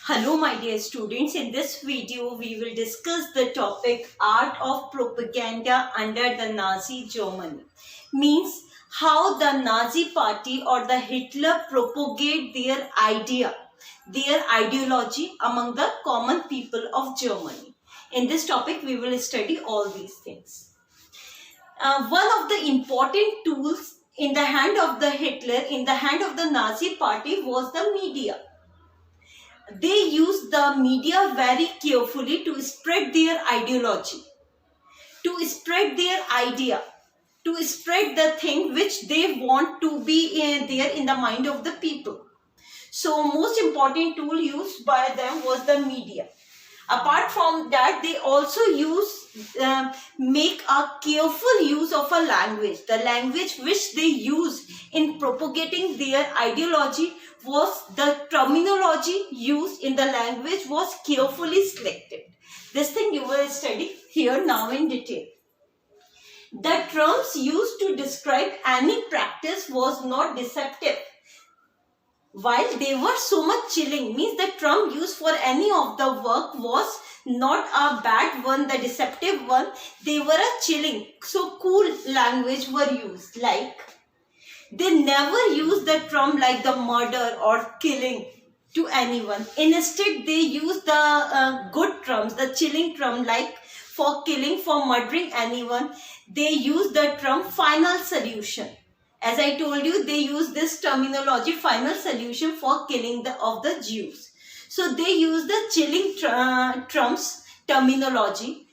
Hello my dear students, in this video we will discuss the topic Art of Propaganda under the Nazi Germany. Means how the Nazi party or the Hitler propagate their ideology among the common people of Germany. In this topic we will study all these things. One of the important tools in the hand of the Hitler, in the hand of the Nazi party was the media. They used the media very carefully to spread their ideology, to spread their idea, to spread the thing which they want to be there in the mind of the people. So most important tool used by them was the media. Apart from that, they also make a careful use of a language. The language which they use in propagating their ideology was the terminology used in the language was carefully selected. This thing you will study here now in detail. The terms used to describe any practice was not deceptive. While they were so much chilling, means the term used for any of the work was not a bad one, the deceptive one. They were a chilling, so cool language were used. Like they never used the term like the murder or killing to anyone. Instead, they used the good terms, the chilling term, like for killing, for murdering anyone. They used the term final solution. As I told you, they use this terminology, final solution, for killing of the Jews. So they use the chilling terms terminology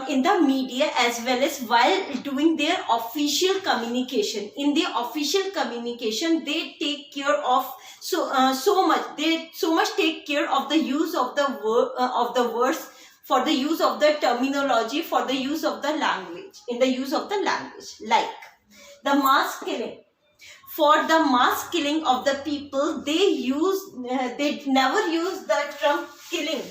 in the media as well as while doing their official communication. In their official communication, they take care of so much take care of the use of the words, for the use of the terminology, for the use of the language, in the use of the language, like the mass killing. For the mass killing of the people, they never use the term killing.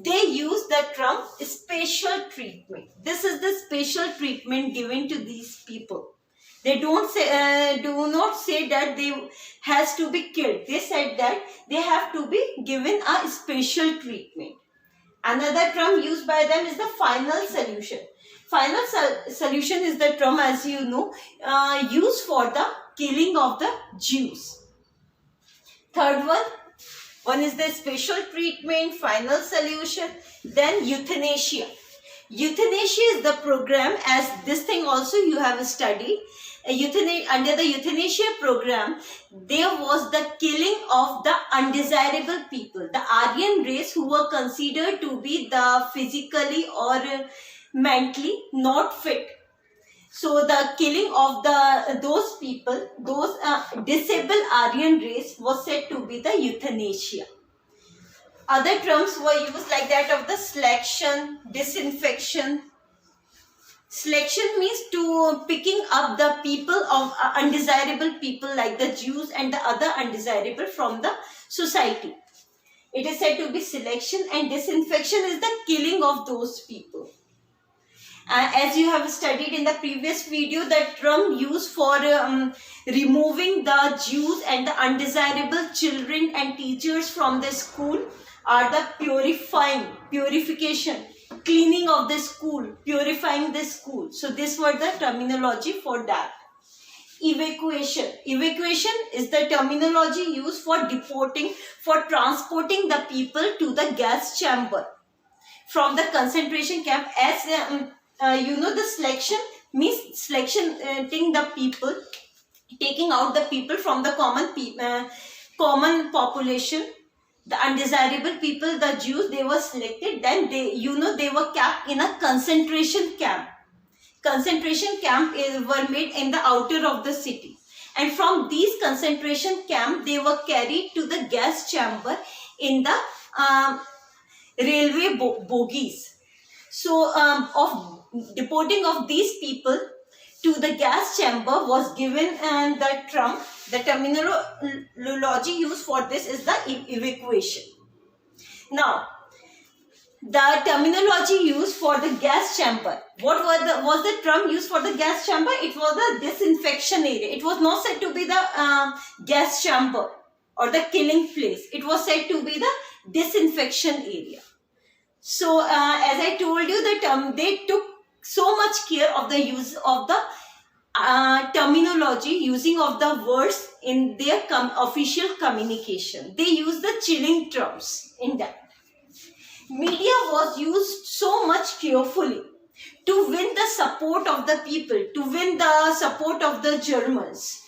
They use the term special treatment. This is the special treatment given to these people. They do not say that they has to be killed. They said that they have to be given a special treatment. Another term used by them is the final solution. Final solution is the term, as you know, used for the killing of the Jews. Third one is the special treatment, final solution, then euthanasia. Euthanasia is the program, as this thing also you have studied. Under the euthanasia program, there was the killing of the undesirable people, the Aryan race, who were considered to be the physically or mentally not fit. So the killing of those people, those disabled Aryan race, was said to be the euthanasia. Other terms were used like that of the selection, disinfection. Selection means to picking up the people of undesirable people like the Jews and the other undesirable from the society. It is said to be selection, and disinfection is the killing of those people. As you have studied in the previous video, the term used for removing the Jews and the undesirable children and teachers from the school are the purification, cleaning of the school, purifying the school. So this were the terminology for that. Evacuation. Evacuation is the terminology used for transporting the people to the gas chamber from the concentration camp. As you know, the selection means taking out the people from the common population. The undesirable people, the Jews, they were selected. Then they were kept in a concentration camp. Concentration camp were made in the outer of the city. And from these concentration camp, they were carried to the gas chamber in the railway bogies. So of deporting of these people to the gas chamber was given the terminology used for this is the evacuation. Now, the terminology used for the gas chamber, what was the term used for the gas chamber? It was the disinfection area. It was not said to be the gas chamber. or the killing place. It was said to be the disinfection area. So as I told you that they took so much care of the use of the terminology, using of the words in their official communication. They use the chilling terms in that. Media was used so much carefully to win the support of the people, to win the support of the Germans,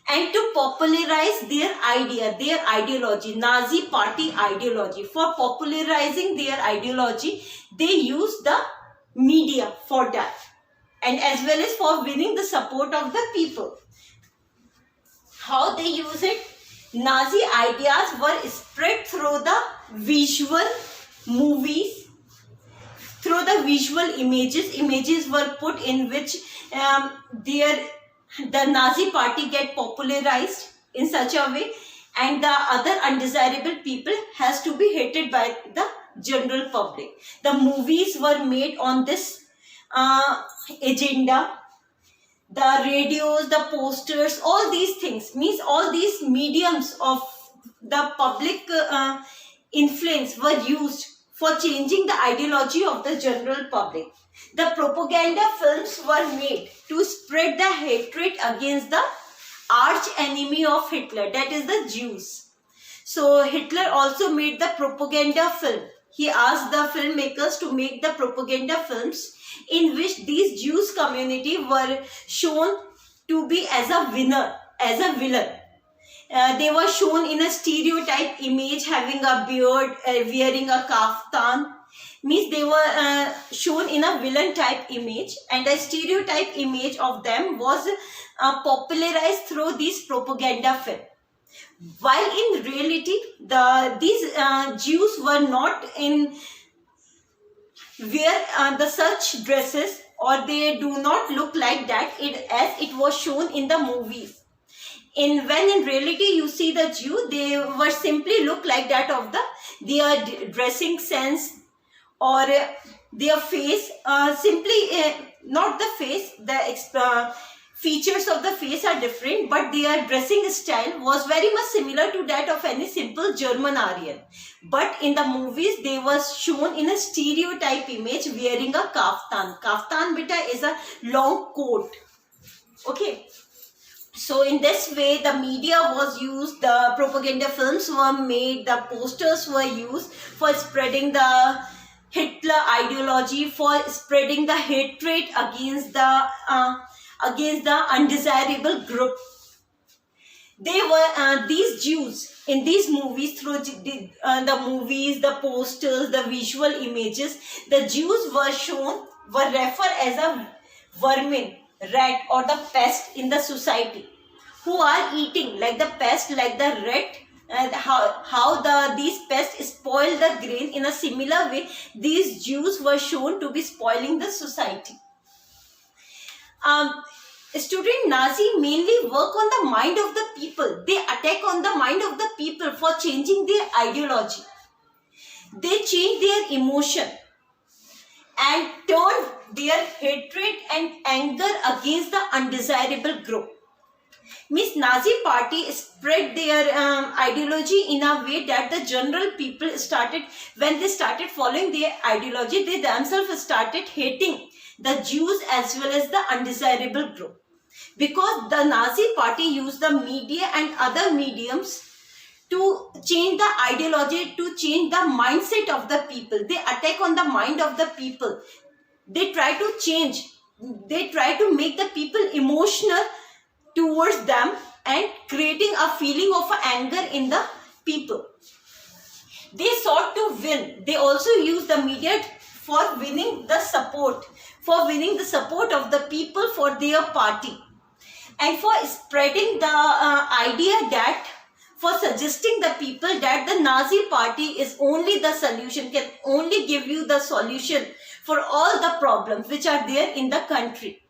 and to popularize their idea, their ideology, Nazi party ideology. For popularizing their ideology, they used the media for that, and as well as for winning the support of the people. How they use it? Nazi ideas were spread through the visual movies, through the visual images. Images were put in which the Nazi party get popularized in such a way, and the other undesirable people has to be hated by the general public. The movies were made on this agenda. The radios, the posters, all these things, means all these mediums of the public influence were used for changing the ideology of the general public. The propaganda films were made to spread the hatred against the arch enemy of Hitler, that is the Jews. So Hitler also made the propaganda film. He asked the filmmakers to make the propaganda films in which these Jews community were shown to be as a winner, as a villain. They were shown in a stereotype image, having a beard, wearing a kaftan. Means they were shown in a villain type image, and a stereotype image of them was popularized through these propaganda film. While in reality, these Jews were not in wear the such dresses, or they do not look like that as it was shown in the movies. When in reality you see the Jew, they were simply look like that of their dressing sense, or their face, simply not the face, the features of the face are different, but their dressing style was very much similar to that of any simple German Aryan. But in the movies, they were shown in a stereotype image wearing a kaftan. Kaftan beta is a long coat. Okay. So in this way, the media was used, the propaganda films were made, the posters were used for spreading the Hitler ideology, for spreading the hatred against the undesirable group. They were these Jews in these movies, through the movies, the posters, the visual images, the Jews were referred as a vermin, rat, or the pest in the society, who are eating like the pest, like the rat. And how these pests spoil the grain, in a similar way these Jews were shown to be spoiling the society. Student, Nazi mainly work on the mind of the people. They attack on the mind of the people for changing their ideology. They change their emotion and turn their hatred and anger against the undesirable group. Means Nazi party spread their ideology in a way that the general people started, when they started following their ideology, they themselves started hating the Jews as well as the undesirable group. Because the Nazi party used the media and other mediums to change the ideology, to change the mindset of the people. They attack on the mind of the people. They try to change. They try to make the people emotional towards them and creating a feeling of anger in the people. They sought to win. They also used the media for winning the support, of the people for their party, and for spreading the idea that, for suggesting the people that the Nazi party is only the solution, can only give you the solution for all the problems which are there in the country.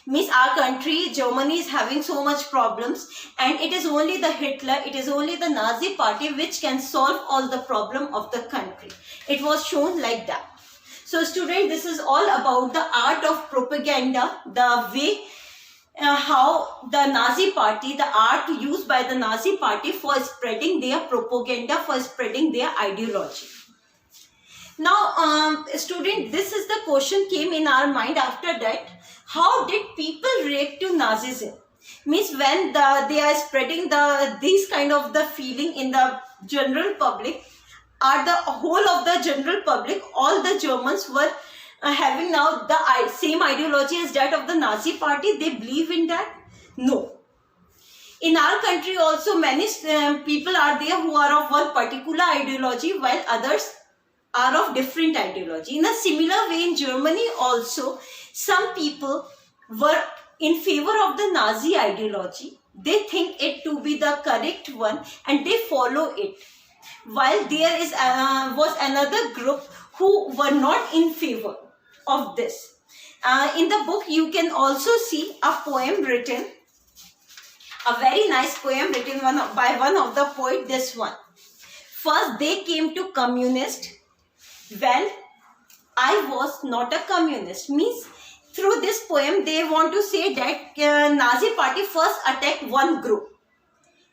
Means our country, Germany, is having so much problems, and it is only the Hitler, it is only the Nazi party which can solve all the problem of the country. It was shown like that. So student, this is all about the art of propaganda, the way how the Nazi party, the art used by the Nazi party for spreading their propaganda, for spreading their ideology. Now, student, this is the question came in our mind after that. How did people react to Nazism? Means when they are spreading these kind of the feeling in the general public, are the whole of the general public, all the Germans were having now the same ideology as that of the Nazi party? They believe in that? No. In our country also many people are there who are of one particular ideology, while others are of different ideology. In a similar way, in Germany also, some people were in favor of the Nazi ideology. They think it to be the correct one and they follow it. While there was another group who were not in favor of this. In the book, you can also see a poem written, a very nice poem written by one of the poet, this one. First, they came to communist. Well, I was not a communist. Means, through this poem, they want to say that Nazi party first attacked one group.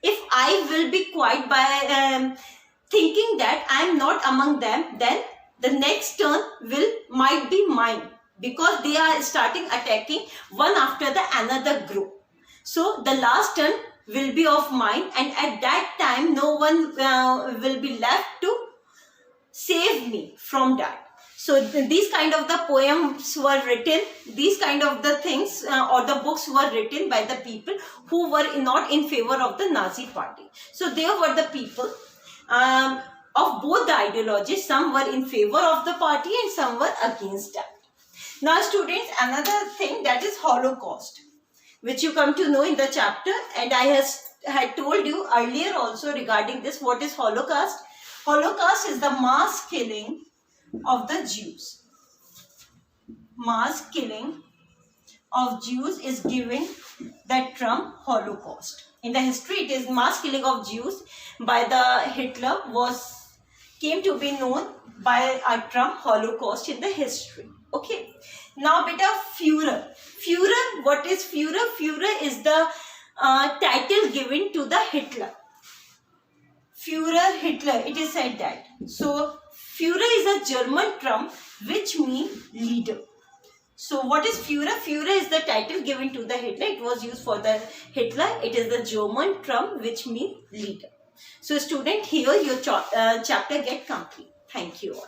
If I will be quiet by thinking that I am not among them, then the next turn might be mine, because they are starting attacking one after the another group. So the last turn will be of mine, and at that time no one will be left to save me from that. So these kind of the poems were written, these kind of the things or the books were written by the people who were not in favor of the Nazi party. So there were the people of both the ideologies. Some were in favor of the party and some were against that. Now students, another thing, that is Holocaust, which you come to know in the chapter, and I had told you earlier also regarding this. What is Holocaust? Holocaust is the mass killing of the Jews. Mass killing of Jews is given that term Holocaust. In the history, it is mass killing of Jews by the Hitler came to be known by a term Holocaust in the history. Okay. Now, beta, Führer. Führer, what is Führer? Führer is the title given to the Hitler. Führer, Hitler, it is said that. So, Führer is a German term which means leader. So, what is Führer? Führer is the title given to the Hitler. It was used for the Hitler. It is the German term which means leader. So, student, here your chapter get complete. Thank you all.